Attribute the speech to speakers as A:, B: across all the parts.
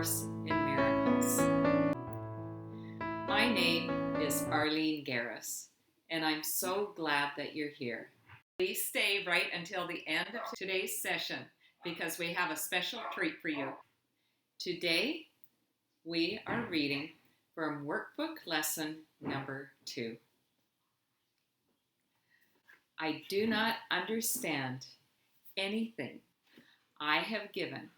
A: Course in Miracles. My name is Arlene Garris, and I'm so glad that you're here. Please stay right until the end of today's session because we have a special treat for you. Today, we are reading from workbook lesson number 2. I do not understand anything I have given.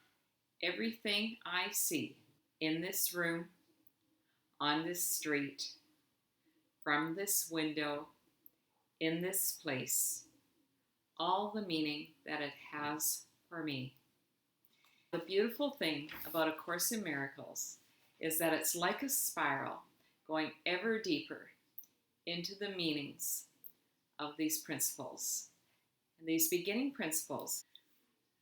A: Everything I see in this room, on this street, from this window, in this place, all the meaning that it has for me. The beautiful thing about A Course in Miracles is that it's like a spiral going ever deeper into the meanings of these principles. And these beginning principles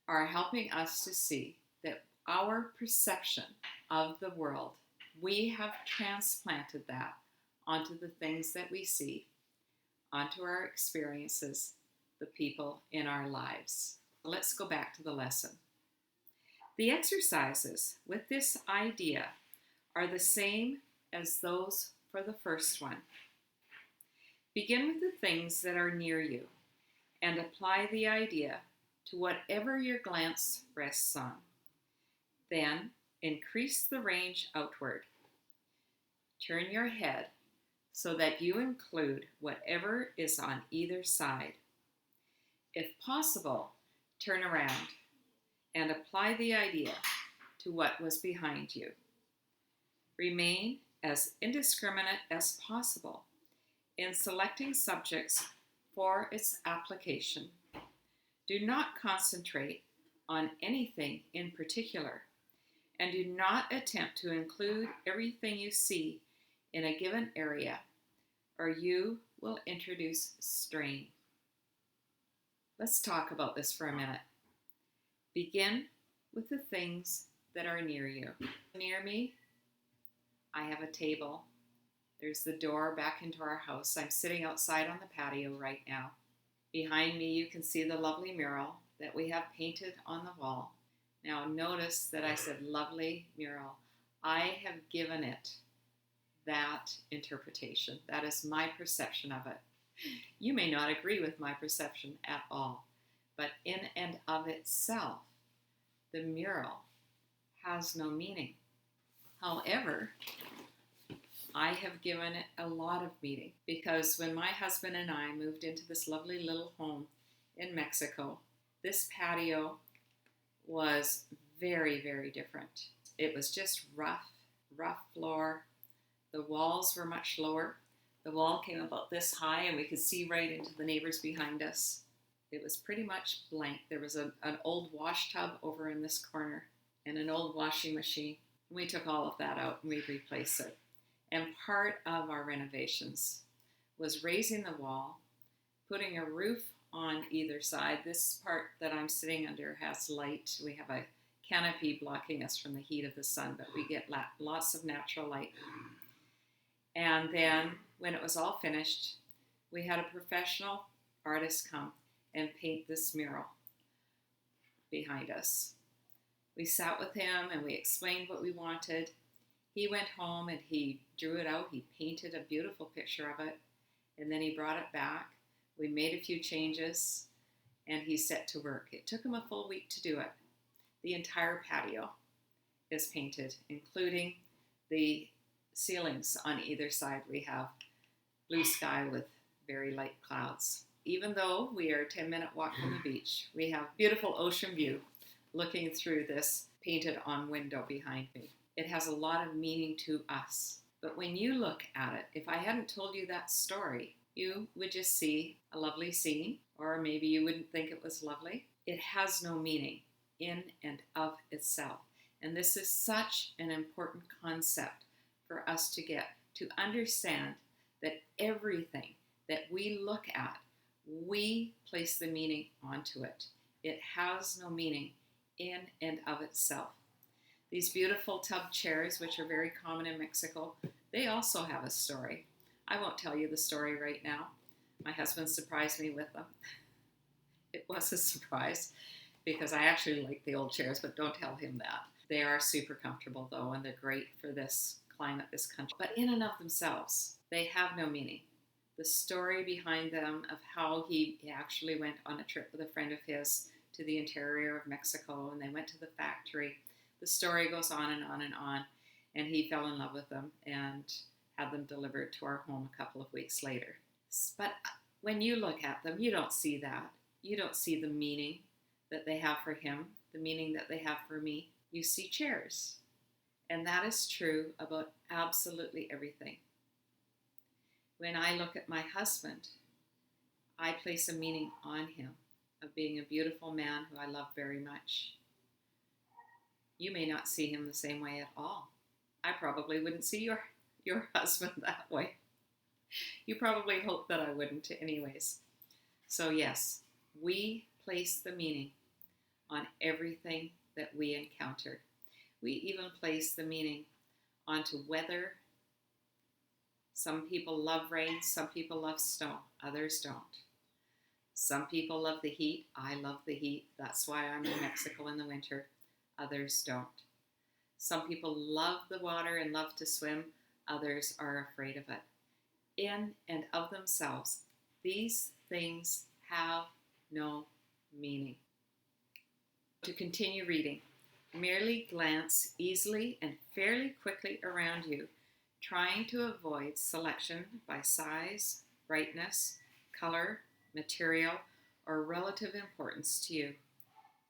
A: are helping us to see that our perception of the world, we have transplanted that onto the things that we see, onto our experiences, the people in our lives. Let's go back to the lesson. The exercises with this idea are the same as those for the first one. Begin with the things that are near you and apply the idea to whatever your glance rests on. Then increase the range outward. Turn your head so that you include whatever is on either side. If possible, turn around and apply the idea to what was behind you. Remain as indiscriminate as possible in selecting subjects for its application. Do not concentrate on anything in particular, and do not attempt to include everything you see in a given area, or you will introduce strain. Let's talk about this for a minute. Begin with the things that are near you. Near me, I have a table. There's the door back into our house. I'm sitting outside on the patio right now. Behind me, you can see the lovely mural that we have painted on the wall. Now notice that I said lovely mural. I have given it that interpretation. That is my perception of it. You may not agree with my perception at all, but in and of itself, the mural has no meaning. However, I have given it a lot of meaning because when my husband and I moved into this lovely little home in Mexico, this patio was very, very different. It was just rough floor. The walls were much lower. The wall came about this high and we could see right into the neighbors behind us. It was pretty much blank. There was an old wash tub over in this corner and an old washing machine. We took all of that out and we replaced it. And part of our renovations was raising the wall, putting a roof on either side. This part that I'm sitting under has light. We have a canopy blocking us from the heat of the sun, but we get lots of natural light. And then when it was all finished, we had a professional artist come and paint this mural behind us. We sat with him and we explained what we wanted. He went home and he drew it out. He painted a beautiful picture of it. And then he brought it back. We made a few changes and he set to work. It took him a full week to do it. The entire patio is painted, including the ceilings on either side. We have blue sky with very light clouds. Even though we are a 10-minute walk from the beach, we have beautiful ocean view looking through this painted on window behind me. It has a lot of meaning to us. But when you look at it, if I hadn't told you that story, you would just see a lovely scene, or maybe you wouldn't think it was lovely. It has no meaning in and of itself. And this is such an important concept for us to get, to understand that everything that we look at, we place the meaning onto it. It has no meaning in and of itself. These beautiful tub chairs, which are very common in Mexico, they also have a story. I won't tell you the story right now. My husband surprised me with them. It was a surprise because I actually like the old chairs, but don't tell him that. They are super comfortable though, and they're great for this climate, this country. But in and of themselves, they have no meaning. The story behind them of how he actually went on a trip with a friend of his to the interior of Mexico, and they went to the factory. The story goes on and on and on, and he fell in love with them and had them delivered to our home a couple of weeks later. But when you look at them, you don't see that. You don't see the meaning that they have for him, the meaning that they have for me. You see chairs. And that is true about absolutely everything. When I look at my husband, I place a meaning on him of being a beautiful man who I love very much. You may not see him the same way at all. I probably wouldn't see your husband that way. You probably hope that I wouldn't anyways. So yes, we place the meaning on everything that we encounter. We even place the meaning onto weather. Some people love rain, some people love snow, others don't. Some people love the heat. I love the heat. That's why I'm in Mexico in the winter. Others don't. Some people love the water and love to swim. Others are afraid of it. In and of themselves, these things have no meaning. To continue reading, merely glance easily and fairly quickly around you, trying to avoid selection by size, brightness, color, material, or relative importance to you.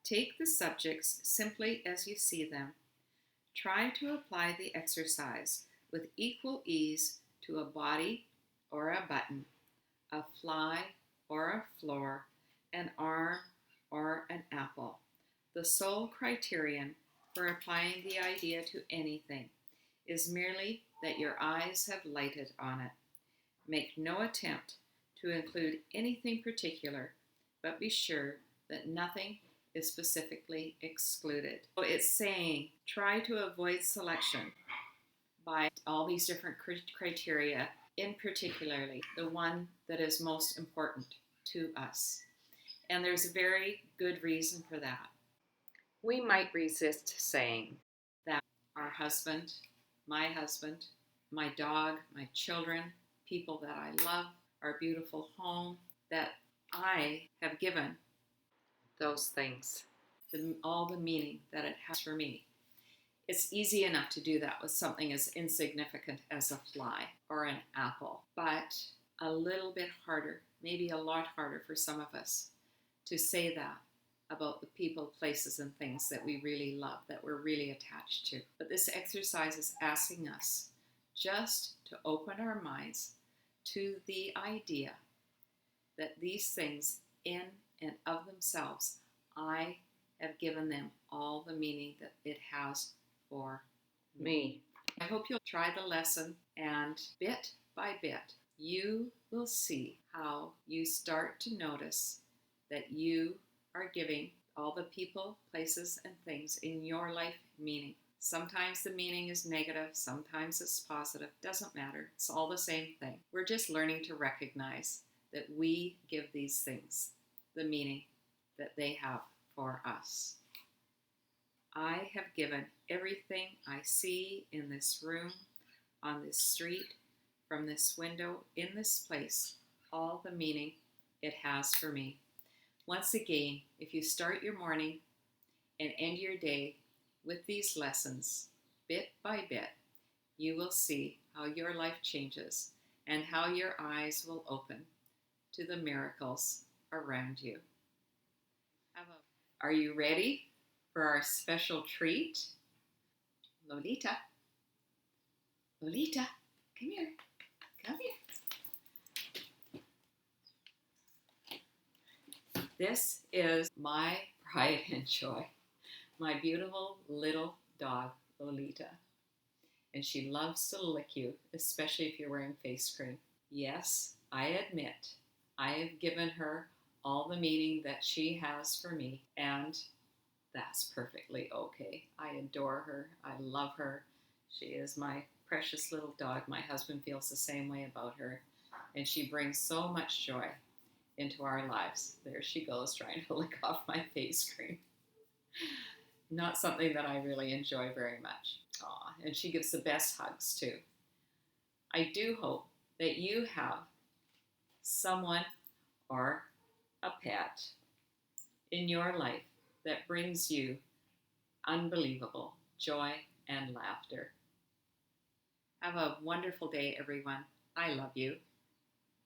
A: Take the subjects simply as you see them. Try to apply the exercise with equal ease to a body or a button, a fly or a floor, an arm or an apple. The sole criterion for applying the idea to anything is merely that your eyes have lighted on it. Make no attempt to include anything particular, but be sure that nothing is specifically excluded. So it's saying try to avoid selection by all these different criteria, in particularly the one that is most important to us. And there's a very good reason for that. We might resist saying that our husband, my dog, my children, people that I love, our beautiful home, that I have given those things all the meaning that it has for me. It's easy enough to do that with something as insignificant as a fly or an apple, but a little bit harder, maybe a lot harder for some of us to say that about the people, places, and things that we really love, that we're really attached to. But this exercise is asking us just to open our minds to the idea that these things in and of themselves, I have given them all the meaning that it has for me. I hope you'll try the lesson, and bit by bit, you will see how you start to notice that you are giving all the people, places, and things in your life meaning. Sometimes the meaning is negative, sometimes it's positive, doesn't matter. It's all the same thing. We're just learning to recognize that we give these things the meaning that they have for us. I have given everything I see in this room, on this street, from this window, in this place, all the meaning it has for me. Once again, if you start your morning and end your day with these lessons, bit by bit, you will see how your life changes and how your eyes will open to the miracles around you. Are you ready for our special treat? Lolita, Lolita, come here, come here. This is my pride and joy, my beautiful little dog, Lolita. And she loves to lick you, especially if you're wearing face cream. Yes, I admit, I have given her all the meaning that she has for me, and that's perfectly okay. I adore her. I love her. She is my precious little dog. My husband feels the same way about her, and she brings so much joy into our lives. There she goes, trying to lick off my face cream. Not something that I really enjoy very much. Aw, and she gives the best hugs too. I do hope that you have someone or a pet in your life that brings you unbelievable joy and laughter. Have a wonderful day, everyone. I love you.